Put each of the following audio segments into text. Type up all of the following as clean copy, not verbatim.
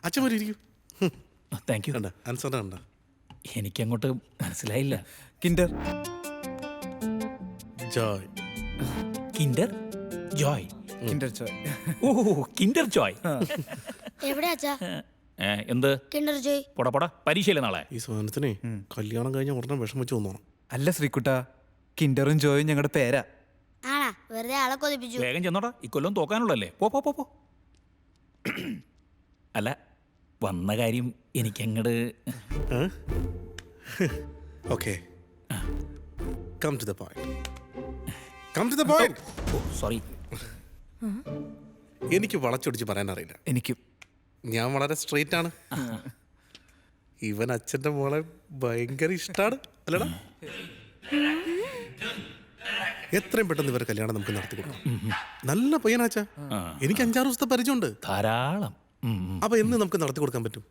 അച്ഛൻ വരെ ഇരിക്കും. Thank you. കണ്ട ആൻസറിന്റെ കണ്ട. എനിക്കങ്ങോട്ട് മനസ്സിലായില്ല. Kinder Joy. Kinder Joy. Kinder Joy. ഓ കിൻഡർ ജോയ്. എവിടെയാ അച്ഛാ എന്ത് കിൻഡർ ജോയ്? പോടാ പോടാ, പരീക്ഷയില്ല നാളെ. ഈ സാധനത്തിനെ കല്യാണം കഴിഞ്ഞ ഉടനെ വിഷം വെച്ച് തോന്നണം. അല്ല ശ്രീകുട്ട, കിൻഡറും ജോയും ഞങ്ങളുടെ പേരാ. ആണാ? വെറുതെ ആളെ കൊതിപ്പിച്ചു. വേഗം ചെന്നോടാ, ഇക്കൊല്ലം തോക്കാനുള്ളല്ലേ. പോ പോ പോ പോ. അല്ല, വന്ന കാര്യം എനിക്കങ്ങട് okay, come to the point. Come to the point. Sorry. എനിക്ക് വളച്ചൊടിച്ച് പറയാൻ അറിയില്ല. എനിക്കും. ഞാൻ വളരെ സ്ട്രെയിറ്റ് ആണ്. ഇവൻ അച്ഛൻ്റെ മോളെ ഭയങ്കര ഇഷ്ടമാണ് അല്ലടാ. എത്രയും പെട്ടെന്ന് ഇവരെ കല്യാണം നമുക്ക് നടത്തി കൊടുക്കാം. നല്ല പയ്യനാച്ചാ, എനിക്ക് 5-6 ദിവസത്തെ പരിചയമുണ്ട്. ധാരാളം. അപ്പൊ എന്ന് നമുക്ക് നടത്തി കൊടുക്കാൻ പറ്റും?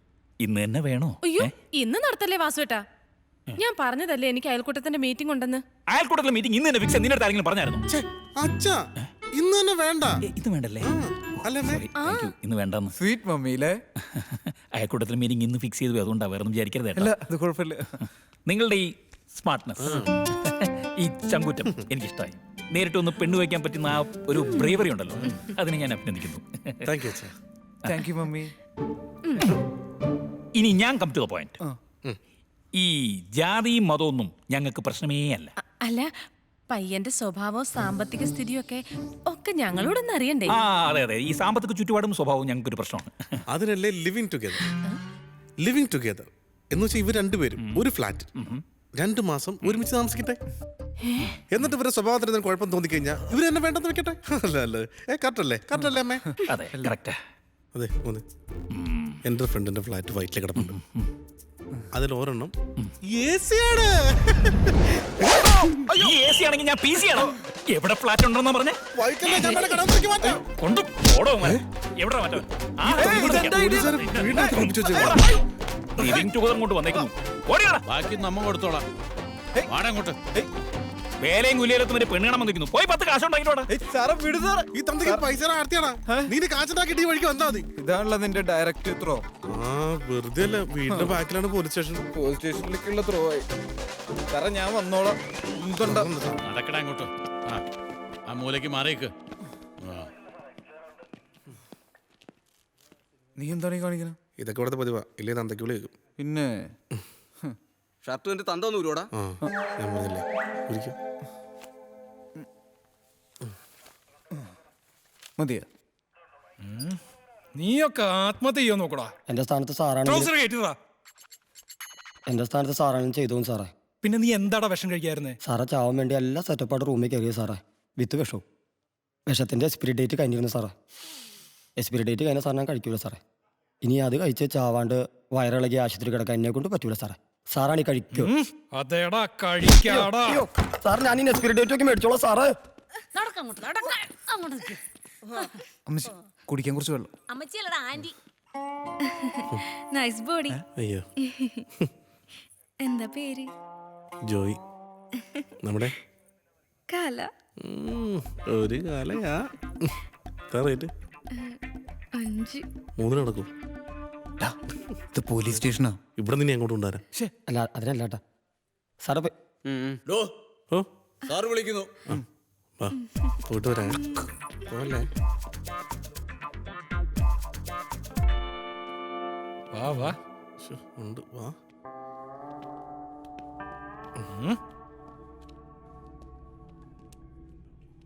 ഇന്ന് തന്നെ വേണോ? അയ്യോ, ഇന്ന് നടത്തല്ലേ വാസുവേട്ടാ? ഞാൻ പറഞ്ഞതല്ലേ എനിക്ക് അയൽക്കൂട്ടത്തിന്റെ മീറ്റിംഗ് ഉണ്ടെന്ന്. അയൽക്കൂട്ടത്തിലെ മീറ്റിംഗ് ഇന്ന് തന്നെ ഫിക്സ്. നിന്റെ അടുത്ത് ആരെങ്കിലും പറഞ്ഞായിരുന്നു? അച്ഛാ, ഇന്ന് തന്നെ വേണ്ട. ഇത് വേണ്ടല്ലേ? അല്ലേ Sorry, thank you. ഇന്ന് വേണ്ടെന്ന്. സ്വീറ്റ് മമ്മിയിലെ അയൽക്കൂട്ടത്തിലെ മീറ്റിംഗ് ഇന്ന് ഫിക്സ് ചെയ്തു, അതുകൊണ്ടാണ് വേറെ ഒന്നും വിചാരിക്കരുത്. അല്ല, അത് കുഴപ്പമില്ല. നിങ്ങളുടെ ഈ സ്മാർട്ട്നെസ്, ഈ ചങ്കൂറ്റം എനിക്കിഷ്ടമായി. നേരിട്ട് ഒന്ന് പെണ്ണു വയ്ക്കാൻ പറ്റുന്ന ആ ഒരു ബ്രേവറി ഉണ്ടല്ലോ, അതിനെ ഞാൻ അഭിനന്ദിക്കുന്നു. താങ്ക് യു അച്ഛാ. Thank you mummy. ഇനി ഞാൻ കം ടു ദ പോയിന്റ്. ഈ ജാതിയും മതമൊന്നും ഞങ്ങൾക്ക് പ്രശ്നമേ അല്ല. അല്ല, പയ്യന്റെ സ്വഭാവവും സാമ്പത്തിക സ്ഥിതിയും ഒക്കെ ഞങ്ങളോടൊന്ന് അറിയണ്ടേ? ആ അതെ അതെ, ഈ സാമ്പത്തിക ചുറ്റുപാടും സ്വഭാവവും ഞങ്ങൾക്കൊരു പ്രശ്നമാണ്. അതിനല്ലേ ലിവിങ് ടുഗെദർ. ലിവിങ് ടുഗെദർ എന്ന് വെച്ചാൽ ഇവർ രണ്ടുപേരും ഒരു ഫ്ലാറ്റ് 2 മാസം ഒരുമിച്ച് താമസിക്കട്ടെ. എന്നിട്ട് ഇവരുടെ സ്വഭാവത്തിന് കുഴപ്പം തോന്നിക്കഴിഞ്ഞാൽ ഇവർ എന്നെ വേണ്ടെന്ന് വെക്കട്ടെ. അല്ല അല്ലേ? കറക്റ്റല്ലേ? കറക്റ്റല്ലേ അമ്മേ? അതെ, കറക്റ്റാ. അതെ. എൻ്റെ ഫ്രണ്ടിന്റെ ഫ്ലാറ്റ് വൈറ്റിൽ കിടപ്പുണ്ട്. അതിൽ ഒരെണ്ണം AC ആണ്. ഈ AC ആണെങ്കിൽ ഞാൻ PC ആണ്. എവിടെ ഫ്ലാറ്റ് ഉണ്ടെന്നാ പറഞ്ഞേ? വൈറ്റിലെ ഞങ്ങളുടെ കടത്തിലേക്ക് മാറ്റാം. കൊണ്ടു ഓടോ മോനെ. എവിടെ മാറ്റോ? ലിവിങ് ടുഗദർ കൊണ്ട് വന്നേക്കുന്നു. ഓടിയാ, ബാക്കി നമ്മ കൊടുത്തോളാം. വാടങ്ങോട്ട്. വേലയും കുലിയിലെത്തും വരെ പെണ്ണ് കാണാൻ വന്നിരിക്കുന്നു. പോയി 10 കാശ് ഉണ്ടാക്കിട്ടോടാ. ഈ തന്തയ്ക്ക് പൈസ ആർത്തിയാടാ. നീ കാശുണ്ടാക്കിട്ട് ഈ വഴിക്ക് വന്നാ മതി. ഇതാണല്ലോ നിന്റെ ഡയറക്റ്റ് ത്രോ. വെറുതെ അല്ല, വീടിന്റെ ബാക്കിലാണ് പോലീസ് സ്റ്റേഷൻ. പോലീസ് സ്റ്റേഷനിലേക്കുള്ള ത്രോ ആയി. സാറേ ഞാൻ വന്നോളാം. നടക്കടാ അങ്ങോട്ട്. ആ മൂലയ്ക്ക് മാറിയേക്ക്. നീ എന്താണ് ഈ കാണിക്കണം? ഇതൊക്കെ ഇവിടുത്തെ പതിവാ. ഇല്ലേ തന്തയ്ക്ക് വിളി കേൾക്കും. പിന്നെ ഷർട്ട് എന്റെ തന്ത ഒന്ന് ഊരോടാ. ഞാൻ പറഞ്ഞില്ലേ ഒരിക്കൽ. മതിയാ? നീയൊക്കെ ആത്മഹത്യ ചെയ്യാൻ നോക്കടാ. എന്റെ സ്ഥാനത്ത് സാറാണ്. എന്റെ സ്ഥാനത്ത് സാറാണെങ്കിലും ചെയ്തു സാറേ. പിന്നെ നീ എന്താടാ വിഷം കഴിക്കായിരുന്നേ? സാറേ ചാവാൻ വേണ്ടി എല്ലാ സെറ്റപ്പായിട്ട് റൂമിൽ കയറിയ സാറേ. വിത്ത് വിഷവും. വിഷത്തിന്റെ എക്സ്പിരി ഡേറ്റ് കഴിഞ്ഞിരുന്നു സാറേ. എക്സ്പിരി ഡേറ്റ് കഴിഞ്ഞ സാറിന് ഞാൻ കഴിക്കൂല സാറേ. ഇനി അത് കഴിച്ച് ചാവാണ്ട് വയറിളകി ആശുപത്രി കിടക്കാൻ എന്നെ കൊണ്ട് പറ്റൂല സാറേ. സാറാണ് ഈ കഴിക്കോ? അതേടാ കഴിക്കാടാ. സാർ ഞാൻ ഈ എക്സ്പിരി ഡേറ്റ് ഒക്കെ മേടിച്ചോളാം സാറേ. അമ്മച്ചി കുടിക്കാൻ കുറച്ച് വെള്ളം. അമ്മച്ചിയല്ലടാ ആന്റി. Nice body. അയ്യോ, എന്താ പേര്? ജോയി. നമ്മുടെ കാല. ഒരു കാലയാ. റേറ്റ് 5. 3 നടക്കും. ഇത് പോലീസ് സ്റ്റേഷനാ. ഇവിടെ നിന്ന് അങ്ങോട്ട് കൊണ്ടുവരാം. അല്ല അതിനല്ല ഏട്ടാ സാറേ. ഓ സാറ് വിളിക്കുന്നു. വാ പോയിട്ട് വരാ. പോലെ വാ വാ ഉണ്ട്. വാ.